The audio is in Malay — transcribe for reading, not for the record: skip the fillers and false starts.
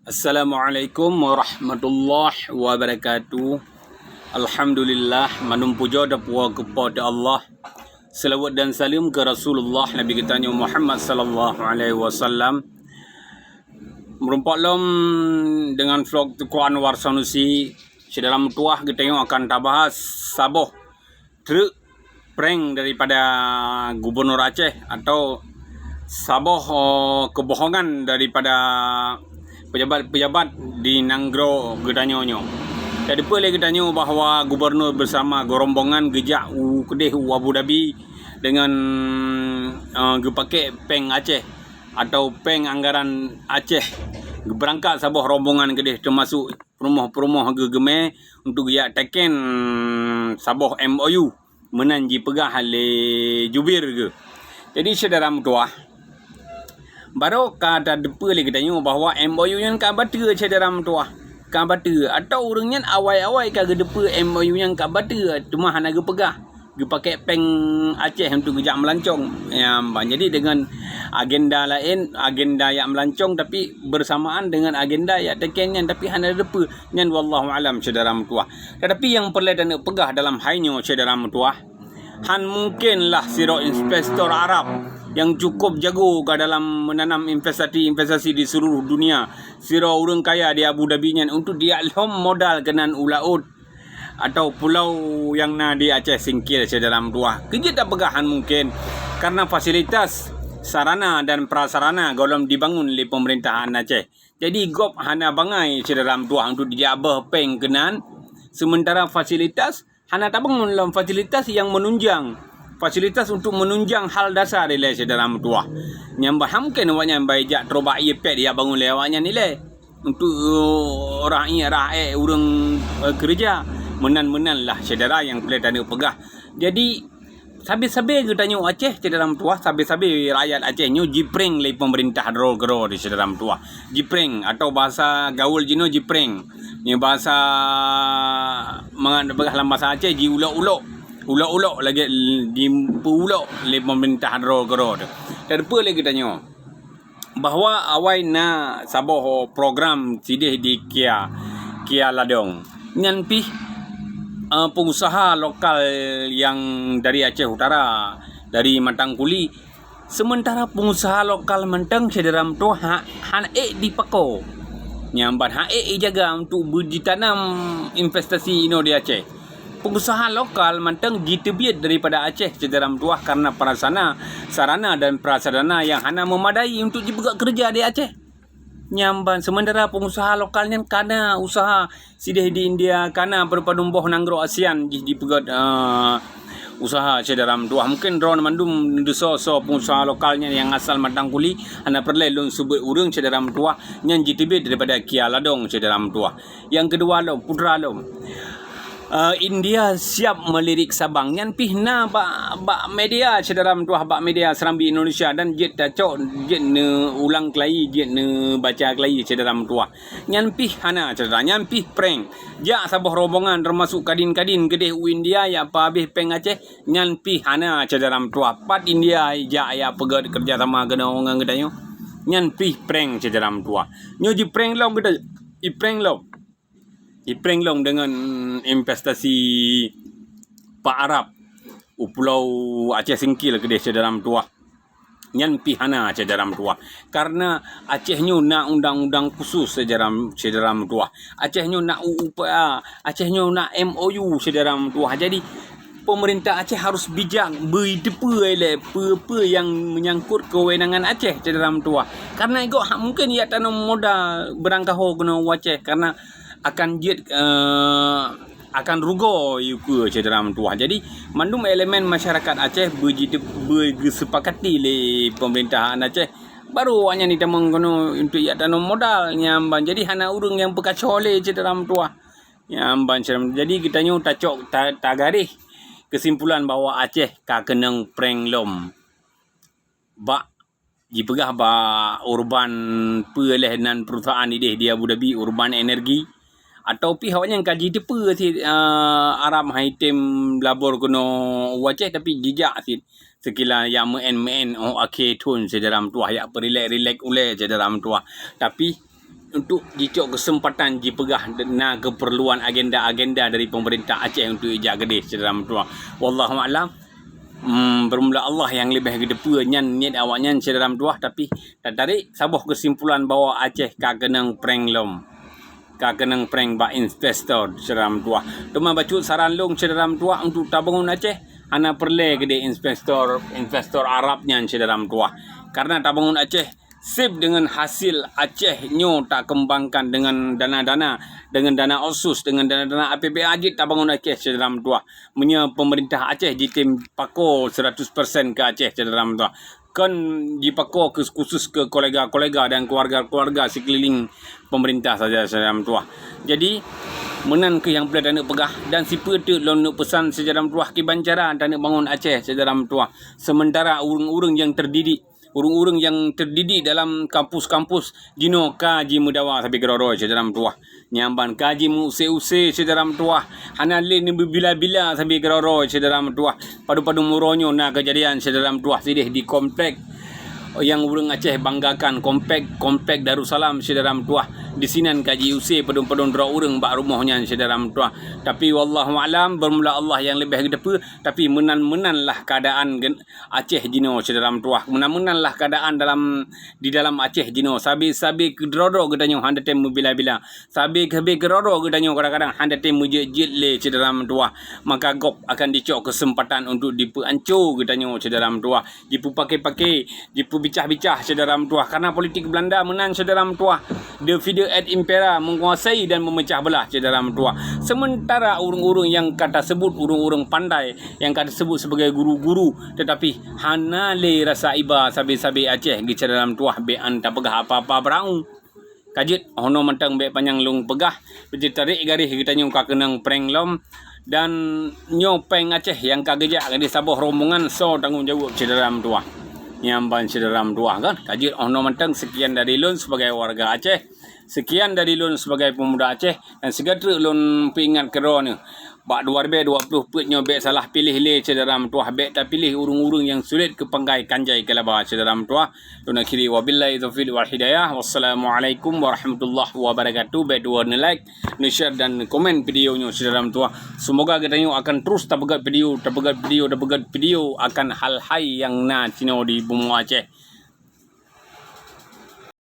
Assalamualaikum warahmatullahi wabarakatuh. Alhamdulillah, manum puja dan puja kepada Allah. Selawat dan salam ke Rasulullah Nabi kita Muhammad sallallahu alaihi wasallam. Merumpak lom dengan vlog Tuku Anwar Sanusi. Dalam tuah kita akan tabahas saboh truk prank daripada Gubernur Aceh atau saboh kebohongan daripada pejabat-pejabat di Nanggro Gedanyonyo. Jadi boleh gedanyo bahawa gubernur bersama gerombongan gejak kedih Abu Dhabi dengan pakai peng Aceh atau peng anggaran Aceh berangkat sabuh rombongan kedih termasuk perumah-perumah gegeme untuk ya teken sabuh MOU menanji pegah le jubir ke. Jadi saudara mutuah baru kata depa lagi tanya bahawa MOU yang ka bata saudara mutuah ka bata atau orangnya awai-awai ka depa MOU yang ka bata cuma hana ge pegah ge pakai peng Aceh untuk gejak melancong ya, jadi dengan agenda lain, agenda yang melancong tapi bersamaan dengan agenda yang tekennya tapi hana depa nyan wallahu alam saudara mutuah. Tetapi yang perlu dan pegah dalam hainyo saudara mutuah, han mungkinlah siro investor Arab yang cukup jago ke dalam menanam investasi di seluruh dunia. Siro orang kaya di Abu Dhabi nya untuk dia lom modal kenan ulaut atau pulau yang na di Aceh singkil dalam dua. Kerja tak pegahan mungkin karena fasilitas sarana dan prasarana golong dibangun oleh pemerintahan Aceh. Jadi gop hana bangai dalam dua untuk dia berpeng kenan sementara fasilitas hana tak bangun dalam fasilitas yang menunjang, fasilitas untuk menunjang hal dasar nilai dalam tua. Nyambah mungkin awaknya baik terobak iPad dia bangun lewatnya nilai untuk orang ini rakyat orang kerja menan-menan lah saudara yang boleh tanda pegah. Jadi sabi-sabi kita tanya Aceh dalam tua, sabi-sabi rakyat Aceh nyu jipreng le pemerintah dro-gro di dalam tua. Jipreng atau bahasa gaul jino jipreng. Ni bahasa dalam bahasa Aceh ji ulok-ulok lagi di ulok le pemerintah dro-gro. Terpa lagi tanya bahawa awai na saboh program sidih di Kia Ladong. Nyan pi pengusaha lokal yang dari Aceh Utara, dari Matang Kuli, sementara pengusaha lokal Mentang sederam tu han di Pako nyambat jaga untuk ditanam investasi ino di Aceh. Pengusaha lokal Mentang ditebiat daripada Aceh sederam tu karena sarana dan prasarana yang hana memadai untuk dibuka kerja di Aceh. Nyamban sementara pengusaha lokalnya kana usaha sidih di India kana berpadumboh nanggro ASEAN di pegat usaha dalam dua mungkin drone mandum so pengusaha lokalnya yang asal Matang Kuli hana perle lun sebut urang dalam dua nyan JTB daripada Kia Ladong dalam dua. Yang kedua lo putra lo India siap melirik Sabang nyan pihna bak media dalam tuah bak media Serambi Indonesia dan jet tacok jet ne ulang kelai jet ne baca kelai dalam tuah nyan pih hana cedera nyan pih prank ja sabuh rombongan termasuk kadin-kadin gedeh India ya apa habis peng Aceh nyan pih hana dalam tuah pat India ja ya pegat kerja sama gena orang gedayo nyan pih prank dalam tuah nyo ji prank lo geda i prank lo Ipring long dengan investasi Pak Arab Pulau Aceh Singkil ke dia dalam tua. Nyan pihana dalam tua. Karena Acehnya nak undang-undang khusus dalam tua. Acehnya nak UPA, Acehnya nak MOU dalam tua. Jadi pemerintah Aceh harus bijak beri depa apa yang menyangkut kewenangan Aceh dalam tua. Karena ego mungkin ia tanam modal berangkaho kena Aceh karena akan akan rugo yuku dalam tuah. Jadi mandum elemen masyarakat Aceh bersepakati le pemerintahan Aceh baru hanya ni tamang kono untuk ia tanam modal nyamban. Jadi hana urang yang bekacau le dalam tuah nyamban. Jadi kita nyu tacok tagarih kesimpulan bahawa Aceh ka kenang prank lom bak dipegah ba urban pelehanan perusahaan ini di Abu Dhabi urban energi atau pihak yang kaji depa si Arab haitem labor kuno Aceh tapi jejak si sekila yang men akhir tun dalam tuah ya relax ule dalam tuah tapi untuk dicok kesempatan dipegah na keperluan agenda-agenda dari pemerintah Aceh untuk ijak gede saudara mentua. Wallahu a'lam. Bermula Allah yang lebih gedepa nyan niat awaknya saudara mentua, tapi tak tarik sabuh kesimpulan bahawa Aceh kenang prank lom. Kenang prank ba investor saudara mentua. Dema bacut saran long saudara mentua untuk tabungan Aceh ana perle gede investor Arabnya saudara mentua. Karena tabungan Aceh sip dengan hasil Aceh nyo tak kembangkan dengan dana-dana, dengan dana OSUS, dengan dana-dana APBN Ajit tak bangun Aceh saudara mentua. Punya pemerintah Aceh jitim pako 100% ke Aceh saudara mentua. Kan dipako khusus ke kolega-kolega dan keluarga-keluarga sekeliling pemerintah saja saudara mentua. Jadi menan ke yang pula dana pegah dan siapa tu lon nak pesan saudara mentua ke bancara dana bangun Aceh saudara mentua. Sementara urang-urang yang terdidik, urang-urang yang terdidik dalam kampus-kampus jino kaji mudawa sabi geroro saudara mentua. Nyamban kaji mu use-use saudara mentua. Hana le ni bila-bila sabi geroro saudara mentua. Padu-padu muronyo na kejadian saudara mentua sidih di komplek yang urang Aceh banggakan, komplek Darussalam saudara mentua. Di sinan kaji use padun-padun dra urang bak rumahnya saudara mentua. Tapi wallahu alam, bermula Allah yang lebih gedepa, tapi menan-menanlah keadaan Aceh jino saudara mentua. Menan-menanlah keadaan di dalam Aceh jino. Sabi kedrodo gedanyo handa tem bila-bila. Sabi kedrodo gedanyo kadang-kadang handa tem mujit le saudara mentua. Maka gop akan dicok kesempatan untuk dipeancur gedanyo saudara mentua. Dipu pakai-pakai, dipu bicah-bicah saudara mentua. Karena politik Belanda menang saudara mentua. The video ad impera menguasai dan memecah belah saudara mentua. Sementara urang-urang yang kata sebut urang-urang pandai, yang kata sebut sebagai guru-guru, tetapi hana le rasa iba sabi-sabi Aceh gi saudara mentua be anta pegah apa-apa berau. Kajit hono mentang be panjang lung pegah, tarik garis kita nyung ka kenang prank lom dan nyopeng Aceh yang kagejak di sabuh rombongan so tanggungjawab saudara mentua. Nyamban saudara mentua kan. Kajit hono mentang sekian dari lun sebagai warga Aceh. Sekian dari lun sebagai pemuda Aceh dan segera lun peringat kero ni. Bak 2020 putnya bek salah pilih le saudara mentua, bek tak pilih urung-urung yang sulit ke panggai kanjai ke laba saudara mentua. Lun akhiri wabillahi taufiq wal hidayah. Wassalamualaikum warahmatullahi wabarakatuh. Bek dua like, share dan komen videonya saudara mentua. Semoga kita akan terus tapegat video akan hal-hal yang na cino di bumi Aceh.